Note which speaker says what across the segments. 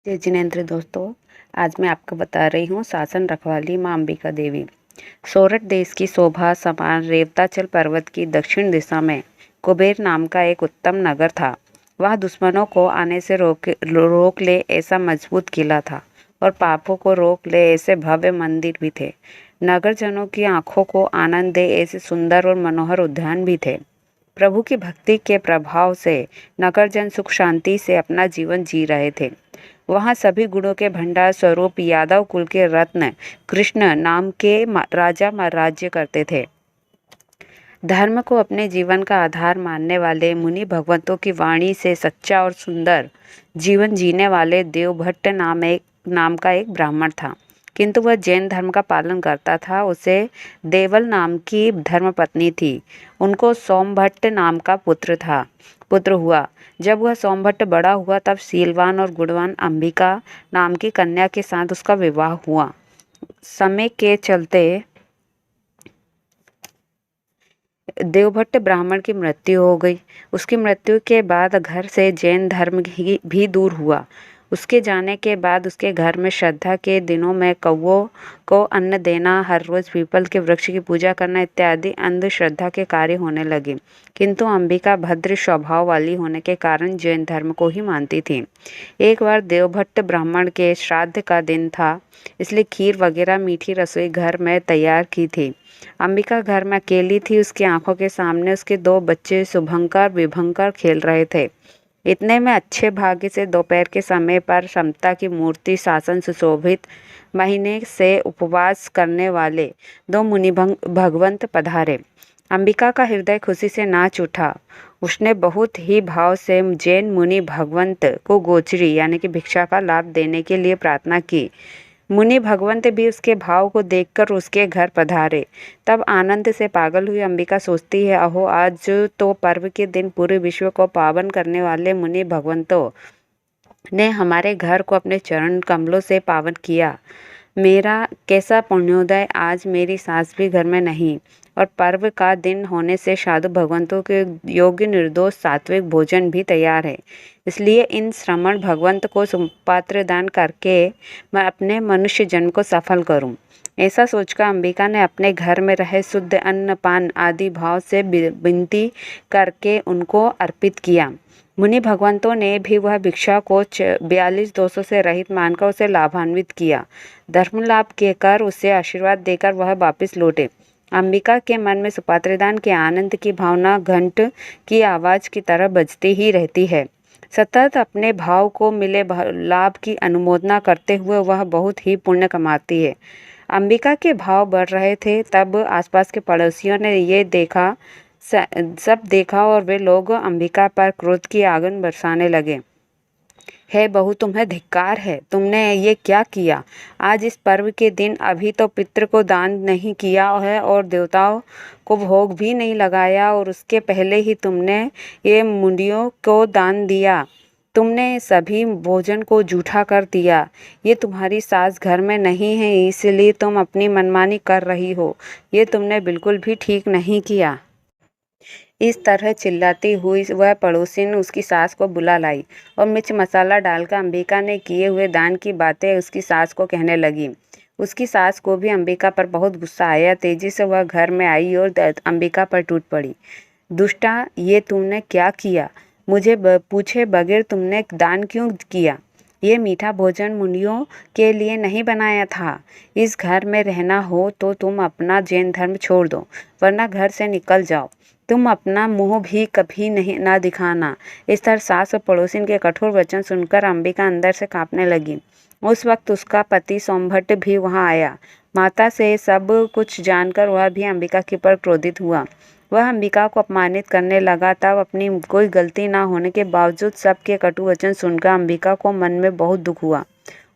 Speaker 1: जय जिनेन्द्र दोस्तों, आज मैं आपको बता रही हूँ शासन रखवाली माँ अंबिका देवी। सोरठ देश की शोभा समान रेवताचल पर्वत की दक्षिण दिशा में कुबेर नाम का एक उत्तम नगर था। वह दुश्मनों को आने से रोक ले ऐसा मजबूत किला था और पापों को रोक ले ऐसे भव्य मंदिर भी थे। नगरजनों की आंखों को आनंद दे ऐसे सुंदर और मनोहर उद्यान भी थे। प्रभु की भक्ति के प्रभाव से नगरजन सुख शांति से अपना जीवन जी रहे थे। वहाँ सभी गुणों के भंडार स्वरूप यादव कुल के रत्न कृष्ण नाम के राजा राज्य करते थे। धर्म को अपने जीवन का आधार मानने वाले मुनि भगवंतों की वाणी से सच्चा और सुंदर जीवन जीने वाले देवभट्ट नाम का एक ब्राह्मण था, किंतु वह जैन धर्म का पालन करता था। उसे देवल नाम की धर्मपत्नी थी। उनको सोमभट्ट नाम का पुत्र हुआ। जब वह सोमभट्ट बड़ा हुआ तब शीलवान और गुणवान अंबिका नाम की कन्या के साथ उसका विवाह हुआ। समय के चलते देवभट्ट ब्राह्मण की मृत्यु हो गई। उसकी मृत्यु के बाद घर से जैन धर्म भी दूर हुआ। उसके जाने के बाद उसके घर में श्रद्धा के दिनों में कौओं को अन्न देना, हर रोज पीपल के वृक्ष की पूजा करना इत्यादि अंधश्रद्धा के कार्य होने लगे। किंतु अंबिका भद्र स्वभाव वाली होने के कारण जैन धर्म को ही मानती थी। एक बार देवभट्ट ब्राह्मण के श्राद्ध का दिन था, इसलिए खीर वगैरह मीठी रसोई घर में तैयार की थी। अंबिका घर में अकेली थी। उसकी आंखों के सामने उसके 2 बच्चे शुभंकर विभंकर खेल रहे थे। इतने में अच्छे भाग्य से दोपहर के समय पर समता की मूर्ति शासन सुशोभित महीने से उपवास करने वाले 2 मुनि भगवंत पधारे। अंबिका का हृदय खुशी से नाच उठा। उसने बहुत ही भाव से जैन मुनि भगवंत को गोचरी यानी कि भिक्षा का लाभ देने के लिए प्रार्थना की। मुनि भगवंत भी उसके भाव को देखकर उसके घर पधारे। तब आनंद से पागल हुई अंबिका सोचती है, अहो आज तो पर्व के दिन पूरे विश्व को पावन करने वाले मुनि भगवंतों ने हमारे घर को अपने चरण कमलों से पावन किया। मेरा कैसा पुण्योदय, आज मेरी सास भी घर में नहीं और पर्व का दिन होने से साधु भगवंतों के योग्य निर्दोष सात्विक भोजन भी तैयार है। इसलिए इन श्रमण भगवंत को सुपात्र दान करके मैं अपने मनुष्य जन्म को सफल करूं। ऐसा सोचकर अंबिका ने अपने घर में रहे शुद्ध अन्न पान आदि भाव से विनती करके उनको अर्पित किया। मुनि भगवंतों ने भी वह भिक्षा को 42 दोषों से रहित मानकर उसे लाभान्वित किया। धर्म लाभ के कर उसे आशीर्वाद देकर वह वापस लौटे। अंबिका के मन में सुपात्रदान के आनंद की भावना घंट की आवाज की तरह बजती ही रहती है। सतत अपने भाव को मिले लाभ की अनुमोदना करते हुए वह बहुत ही पुण्य कमाती है। अंबिका के भाव बढ़ रहे थे। तब आसपास के पड़ोसियों ने ये सब देखा और वे लोग अंबिका पर क्रोध की आगन बरसाने लगे। हे बहू, तुम्हें धिक्कार है, तुमने ये क्या किया? आज इस पर्व के दिन अभी तो पितृ को दान नहीं किया है और देवताओं को भोग भी नहीं लगाया और उसके पहले ही तुमने ये मुंडियों को दान दिया। तुमने सभी भोजन को जूठा कर दिया। ये तुम्हारी सास घर में नहीं है, इसलिए तुम अपनी मनमानी कर रही हो। ये तुमने बिल्कुल भी ठीक नहीं किया। इस तरह चिल्लाती हुई वह पड़ोसिन उसकी सास को बुला लाई और मिर्च मसाला डालकर अंबिका ने किए हुए दान की बातें उसकी सास को कहने लगी। उसकी सास को भी अंबिका पर बहुत गुस्सा आया। तेजी से वह घर में आई और अंबिका पर टूट पड़ी। दुष्टा, ये तुमने क्या किया? मुझे पूछे बगैर तुमने दान क्यों किया? ये मीठा भोजन मुनियों के लिए नहीं बनाया था। इस घर में रहना हो तो तुम अपना जैन धर्म छोड़ दो, वरना घर से निकल जाओ। तुम अपना मुंह भी कभी नहीं ना दिखाना। इस तरह सास और पड़ोसिन के कठोर वचन सुनकर अंबिका अंदर से कांपने लगी। उस वक्त उसका पति सोमभट्ट भी वहां आया। माता से सब कुछ जानकर वह भी अंबिका के पर क्रोधित हुआ। वह अंबिका को अपमानित करने लगा। तब अपनी कोई गलती ना होने के बावजूद सबके कटु वचन सुनकर अंबिका को मन में बहुत दुख हुआ।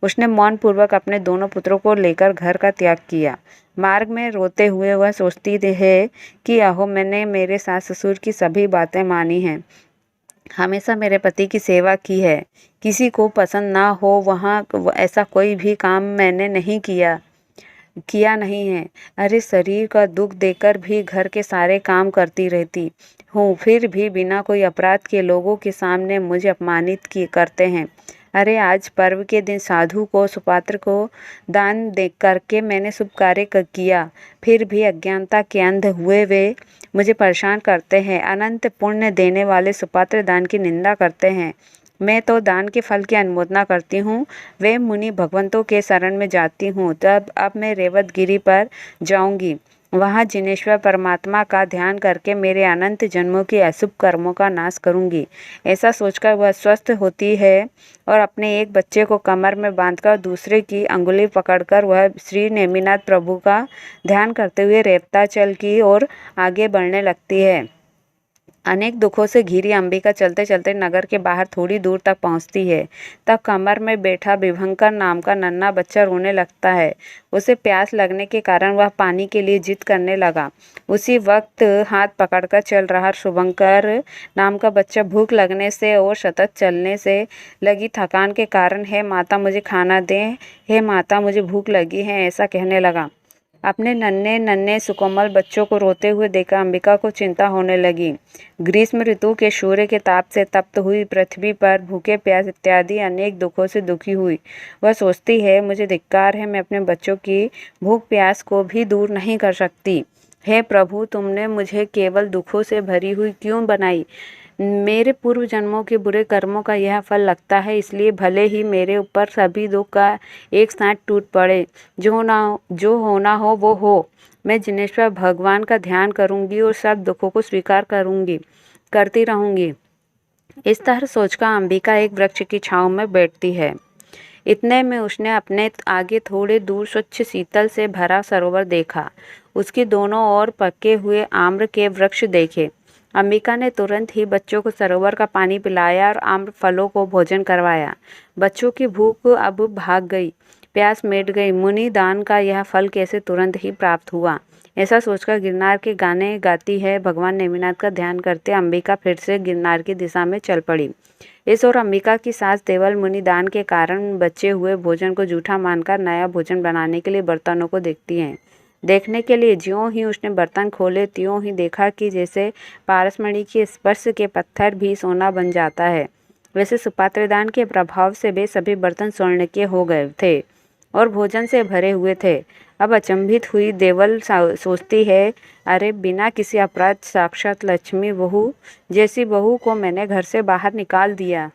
Speaker 1: उसने मौन पूर्वक अपने दोनों पुत्रों को लेकर घर का त्याग किया। मार्ग में रोते हुए वह सोचती है कि अहो, मैंने मेरे सास ससुर की सभी बातें मानी हैं, हमेशा मेरे पति की सेवा की है। किसी को पसंद ना हो वहाँ ऐसा कोई भी काम मैंने नहीं किया नहीं है। अरे, शरीर का दुख देकर भी घर के सारे काम करती रहती हूँ, फिर भी बिना कोई अपराध के लोगों के सामने मुझे अपमानित करते हैं। अरे आज पर्व के दिन साधु को सुपात्र को दान दे करके मैंने शुभ कार्य किया, फिर भी अज्ञानता के अंध हुए वे मुझे परेशान करते हैं। अनंत पुण्य देने वाले सुपात्र दान की निंदा करते हैं। मैं तो दान के फल की अनुमोदना करती हूँ। वे मुनि भगवंतों के शरण में जाती हूँ। तब अब मैं रेवतगिरी पर जाऊंगी। वहाँ जिनेश्वर परमात्मा का ध्यान करके मेरे अनंत जन्मों के अशुभ कर्मों का नाश करूंगी। ऐसा सोचकर वह स्वस्थ होती है और अपने एक बच्चे को कमर में बांधकर दूसरे की अंगुली पकड़कर वह श्री नेमिनाथ प्रभु का ध्यान करते हुए रेवताचल की ओर आगे बढ़ने लगती है। अनेक दुखों से घिरी अंबिका चलते चलते नगर के बाहर थोड़ी दूर तक पहुंचती है। तब कमर में बैठा विभंकर नाम का नन्हा बच्चा रोने लगता है। उसे प्यास लगने के कारण वह पानी के लिए जिद करने लगा। उसी वक्त हाथ पकड़कर चल रहा शुभंकर नाम का बच्चा भूख लगने से और सतत चलने से लगी थकान के कारण, हे माता मुझे खाना दें, हे माता मुझे भूख लगी है, ऐसा कहने लगा। अपने नन्हे नन्हे सुकोमल बच्चों को रोते हुए देखकर अंबिका को चिंता होने लगी। ग्रीष्म ऋतु के सूर्य के ताप से तप्त हुई पृथ्वी पर भूखे प्यास इत्यादि अनेक दुखों से दुखी हुई। वह सोचती है, मुझे धिक्कार है, मैं अपने बच्चों की भूख प्यास को भी दूर नहीं कर सकती। हे प्रभु, तुमने मुझे केवल दुखों से भरी हुई क्यों बनाई? मेरे पूर्व जन्मों के बुरे कर्मों का यह फल लगता है, इसलिए भले ही मेरे ऊपर सभी दुख का एक साथ टूट पड़े। जो होना हो वो हो। मैं जिनेश्वर भगवान का ध्यान करूंगी और सब दुखों को स्वीकार करती रहूंगी। इस तरह सोचकर अंबिका एक वृक्ष की छांव में बैठती है। इतने में उसने अपने आगे थोड़े दूर स्वच्छ शीतल से भरा सरोवर देखा। उसकी दोनों ओर पके हुए आम्र के वृक्ष देखे। अंबिका ने तुरंत ही बच्चों को सरोवर का पानी पिलाया और आम्र फलों को भोजन करवाया। बच्चों की भूख अब भाग गई, प्यास मिट गई। मुनि दान का यह फल कैसे तुरंत ही प्राप्त हुआ? ऐसा सोचकर गिरनार के गाने गाती है भगवान नेमिनाथ का ध्यान करते अंबिका फिर से गिरनार की दिशा में चल पड़ी। इस ओर अंबिका की सास देवल मुनि दान के कारण बचे हुए भोजन को जूठा मानकर नया भोजन बनाने के लिए बर्तनों को देखती हैं। देखने के लिए ज्यों ही उसने बर्तन खोले त्यों ही देखा कि जैसे पारसमणि के स्पर्श के पत्थर भी सोना बन जाता है, वैसे सुपात्रदान के प्रभाव से वे सभी बर्तन स्वर्ण के हो गए थे और भोजन से भरे हुए थे। अब अचंभित हुई देवल सोचती है, अरे बिना किसी अपराध साक्षात लक्ष्मी बहू जैसी बहू को मैंने घर से बाहर निकाल दिया,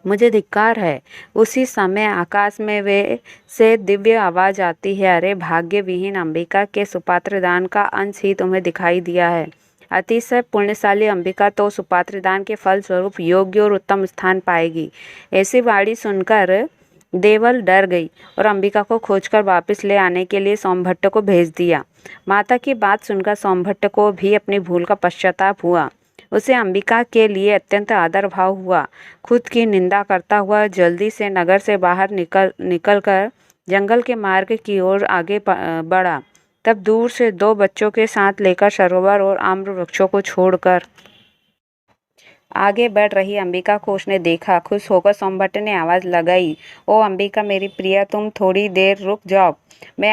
Speaker 1: मुझे धिक्कार है। उसी समय आकाश में वे से दिव्य आवाज आती है, अरे भाग्य विहीन अंबिका, के सुपात्रदान का अंश ही तुम्हें दिखाई दिया है। अतिशय पुण्यशाली अंबिका तो सुपात्रदान के फल स्वरूप योग्य और उत्तम स्थान पाएगी। ऐसी वाणी सुनकर देवल डर गई और अंबिका को खोजकर वापस ले आने के लिए सोमभट्ट को भेज दिया। माता की बात सुनकर सोमभट्ट को भी अपनी भूल का पश्चाताप हुआ। उसे अंबिका के लिए अत्यंत आदर भाव हुआ। खुद की निंदा करता हुआ जल्दी से नगर से बाहर निकलकर जंगल के मार्ग की ओर आगे बढ़ा। तब दूर से दो बच्चों के साथ लेकर सरोवर और आम्र वृक्षों को छोड़कर आगे बढ़ रही अंबिका को उसने देखा। खुश होकर सोमभट्ट ने आवाज लगाई, ओ अंबिका मेरी प्रिया, तुम थोड़ी देर रुक जाओ, मैं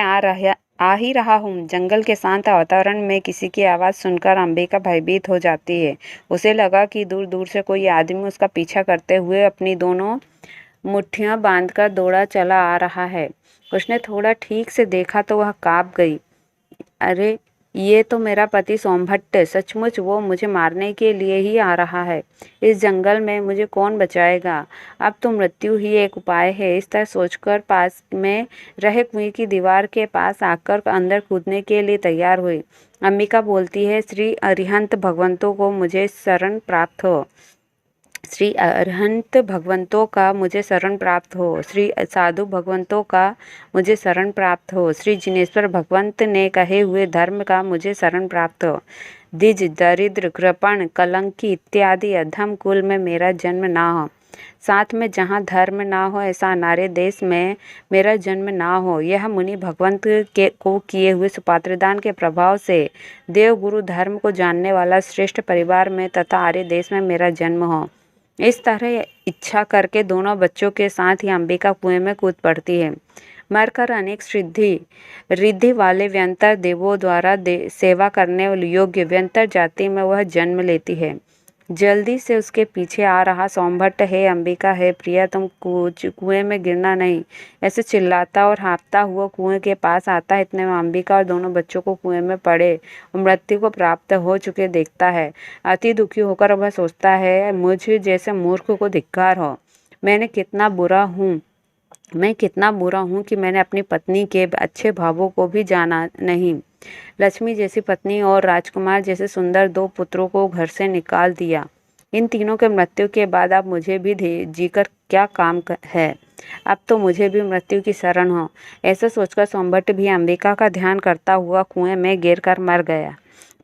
Speaker 1: आ ही रहा हूँ। जंगल के शांत वातावरण में किसी की आवाज़ सुनकर अंबिका भयभीत हो जाती है। उसे लगा कि दूर दूर से कोई आदमी उसका पीछा करते हुए अपनी दोनों मुट्ठियाँ बांधकर दौड़ा चला आ रहा है। उसने थोड़ा ठीक से देखा तो वह काँप गई। अरे ये तो मेरा पति सोमभट्ट, सचमुच वो मुझे मारने के लिए ही आ रहा है। इस जंगल में मुझे कौन बचाएगा? अब तो मृत्यु ही एक उपाय है। इस तरह सोचकर पास में रहे कुएं की दीवार के पास आकर अंदर कूदने के लिए तैयार हुई। अंबिका बोलती है, श्री अरिहंत भगवंतों को मुझे शरण प्राप्त हो, श्री अरहंत भगवंतों का मुझे शरण प्राप्त हो, श्री साधु भगवंतों का मुझे शरण प्राप्त हो, श्री जिनेश्वर भगवंत ने कहे हुए धर्म का मुझे शरण प्राप्त हो। द्विज, दरिद्र, कृपण, कलंकी इत्यादि अधम कुल में मेरा जन्म ना हो। साथ में जहाँ धर्म ना हो ऐसा अनार्य देश में मेरा जन्म ना हो। यह मुनि भगवंत को किए हुए सुपात्रदान के प्रभाव से देव गुरु धर्म को जानने वाला श्रेष्ठ परिवार में तथा आर्य देश में मेरा जन्म हो। इस तरह इच्छा करके दोनों बच्चों के साथ ही अंबिका कुएं में कूद पड़ती है। मरकर अनेक रिद्धि वाले व्यंतर देवों द्वारा सेवा करने योग्य व्यंतर जाति में वह जन्म लेती है। जल्दी से उसके पीछे आ रहा सोमभट्ट, हे अंबिका, हे प्रिया, तुम कुएं में गिरना नहीं, ऐसे चिल्लाता और हाँफता हुआ कुएं के पास आता है। इतने में अंबिका और दोनों बच्चों को कुएं में पड़े और मृत्यु को प्राप्त हो चुके देखता है। अति दुखी होकर वह सोचता है, मुझ जैसे मूर्ख को धिक्कार हो। मैं कितना बुरा हूँ कि मैंने अपनी पत्नी के अच्छे भावों को भी जाना नहीं। लक्ष्मी जैसी पत्नी और राजकुमार जैसे सुंदर दो पुत्रों को घर से निकाल दिया। इन तीनों के मृत्यु के बाद अब मुझे भी जीकर क्या काम है। अब तो मुझे भी मृत्यु की शरण हो। ऐसा सोचकर सोमभट्ट भी अंबिका का ध्यान करता हुआ कुएं में गिरकर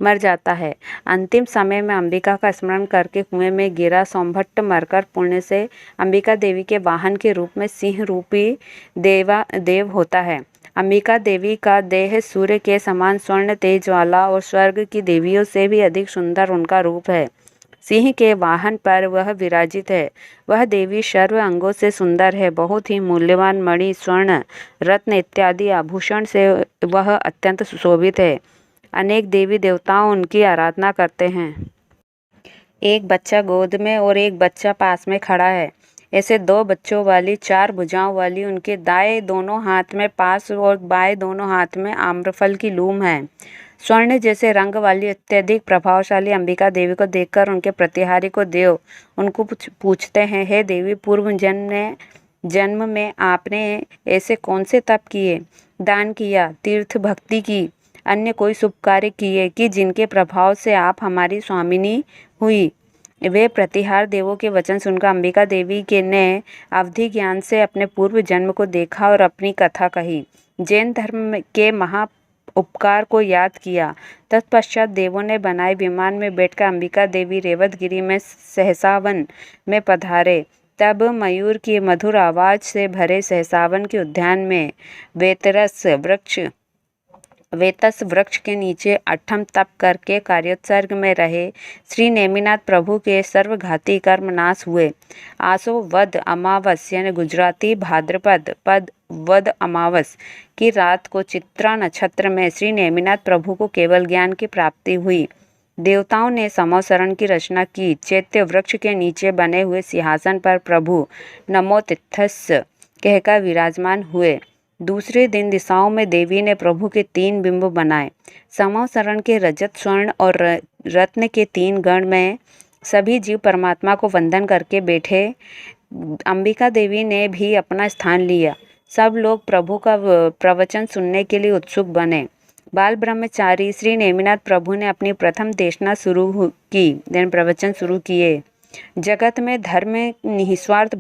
Speaker 1: मर जाता है। अंतिम समय में अंबिका का स्मरण करके कुएं में गिरा सोमभट्ट मरकर पुण्य से अंबिका देवी के वाहन के रूप में सिंह रूपी देव होता है। अंबिका देवी का देह सूर्य के समान स्वर्ण तेज वाला और स्वर्ग की देवियों से भी अधिक सुंदर उनका रूप है। सिंह के वाहन पर वह विराजित है। वह देवी सर्व अंगों से सुंदर है। बहुत ही मूल्यवान मणि, स्वर्ण, रत्न इत्यादि आभूषण से वह अत्यंत सुशोभित है। अनेक देवी देवताओं उनकी आराधना करते हैं। एक बच्चा गोद में और एक बच्चा पास में खड़ा है। ऐसे दो बच्चों वाली, चार भुजाओं वाली उनके दाएं दोनों हाथ में पास और बाएं दोनों हाथ में आम्रफल की लूम है। स्वर्ण जैसे रंग वाली अत्यधिक प्रभावशाली अंबिका देवी को देखकर उनके प्रतिहारी को देव उनको पूछते हैं, हे देवी, पूर्व जन्म में आपने ऐसे कौन से तप किए, दान किया, तीर्थ भक्ति की, अन्य कोई शुभ कार्य किए कि जिनके प्रभाव से आप हमारी स्वामिनी हुई। वे प्रतिहार देवों के वचन सुनकर अंबिका देवी के ने अवधि ज्ञान से अपने पूर्व जन्म को देखा और अपनी कथा कही। जैन धर्म के महा उपकार को याद किया। तत्पश्चात देवों ने बनाए विमान में बैठकर अंबिका देवी रेवतगिरी में सहसावन में पधारे। तब मयूर की मधुर आवाज से भरे सहसावन के उद्यान में वेतस वृक्ष के नीचे अठम तप करके कार्योत्सर्ग में रहे श्री नेमिनाथ प्रभु के सर्वघाती कर्म नाश हुए। आसो वद अमावस यानी गुजराती भाद्रपद पद वद अमावस की रात को चित्रा नक्षत्र में श्री नेमिनाथ प्रभु को केवल ज्ञान की प्राप्ति हुई। देवताओं ने समोसरण की रचना की। चैत्य वृक्ष के नीचे बने हुए सिंहासन पर प्रभु नमो तिथ्यस कहकर विराजमान हुए। दूसरे दिन दिशाओं में देवी ने प्रभु के 3 बिंब बनाए। समोसरण के रजत, स्वर्ण और रत्न के 3 गण में सभी जीव परमात्मा को वंदन करके बैठे। अंबिका देवी ने भी अपना स्थान लिया। सब लोग प्रभु का प्रवचन सुनने के लिए उत्सुक बने। बाल ब्रह्मचारी श्री नेमिनाथ प्रभु ने अपनी प्रथम देशना शुरू की, प्रवचन शुरू किए। जगत में धर्म निस्वार्थी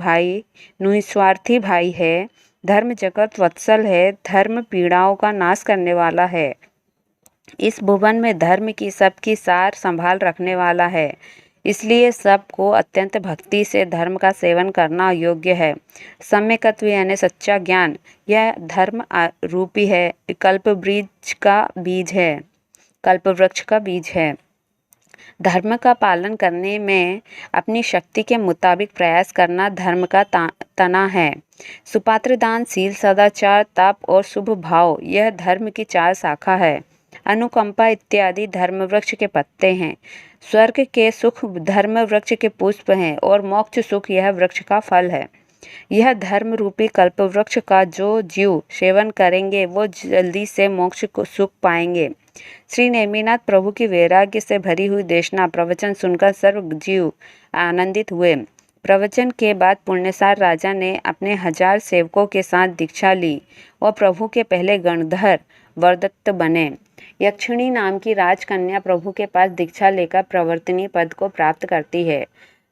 Speaker 1: भाई है। धर्म जगत वत्सल है। धर्म पीड़ाओं का नाश करने वाला है। इस भुवन में धर्म की सबकी सार संभाल रखने वाला है। इसलिए सबको अत्यंत भक्ति से धर्म का सेवन करना योग्य है। सम्यकत्व यानी सच्चा ज्ञान, यह धर्म रूपी है। कल्प वृक्ष का बीज है। धर्म का पालन करने में अपनी शक्ति के मुताबिक प्रयास करना धर्म का तना है। सुपात्र दान, शील, सदाचार, तप और शुभ भाव यह धर्म की 4 शाखा है। अनुकंपा इत्यादि धर्म वृक्ष के पत्ते हैं। स्वर्ग के सुख धर्म वृक्ष के पुष्प हैं और मोक्ष सुख यह वृक्ष का फल है। यह धर्म रूपी कल्प वृक्ष का जो जीव सेवन करेंगे वो जल्दी से मोक्ष को सुख पाएंगे। श्री नेमिनाथ प्रभु की वैराग्य से भरी हुई देशना प्रवचन सुनकर सर्व जीव आनंदित हुए। प्रवचन के बाद पुण्यसार राजा ने अपने 1000 सेवकों के साथ दीक्षा ली और प्रभु के पहले गणधर वरदत्त बने। यक्षिणी नाम की राजकन्या प्रभु के पास दीक्षा लेकर प्रवर्तनी पद को प्राप्त करती है।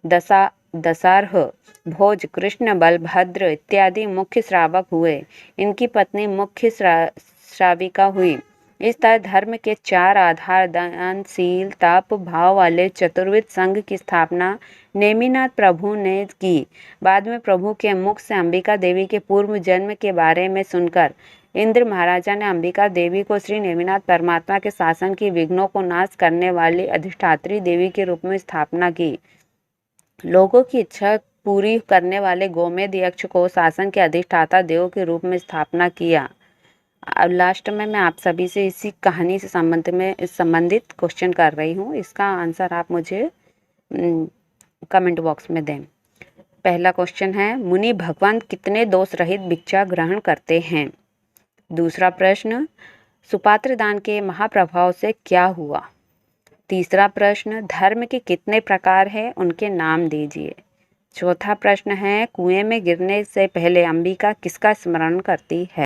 Speaker 1: दशारह, भोज, कृष्ण, बलभद्र इत्यादि मुख्य श्रावक हुए। इनकी पत्नी मुख्य श्राविका हुई। इस तरह धर्म के 4 आधार दान, शील, तप, भाव वाले चतुर्विध संघ की स्थापना नेमिनाथ प्रभु ने की। बाद में प्रभु के मुख से अंबिका देवी के पूर्व जन्म के बारे में सुनकर इंद्र महाराजा ने अंबिका देवी को श्री नेमिनाथ परमात्मा के शासन की विघ्नों को नाश करने वाली अधिष्ठात्री देवी के रूप में स्थापना की। लोगों की इच्छा पूरी करने वाले गोमेद यक्ष को शासन के अधिष्ठाता देव के रूप में स्थापना किया। अब लास्ट में मैं आप सभी से इसी कहानी से संबंधित क्वेश्चन कर रही हूँ। इसका आंसर आप मुझे कमेंट बॉक्स में दें। पहला क्वेश्चन है, मुनि भगवान कितने दोष रहित भिक्षा ग्रहण करते हैं? दूसरा प्रश्न, सुपात्र दान के महाप्रभाव से क्या हुआ? तीसरा प्रश्न, धर्म के कितने प्रकार हैं, उनके नाम दीजिए। चौथा प्रश्न है, कुएं में गिरने से पहले अंबिका किसका स्मरण करती है?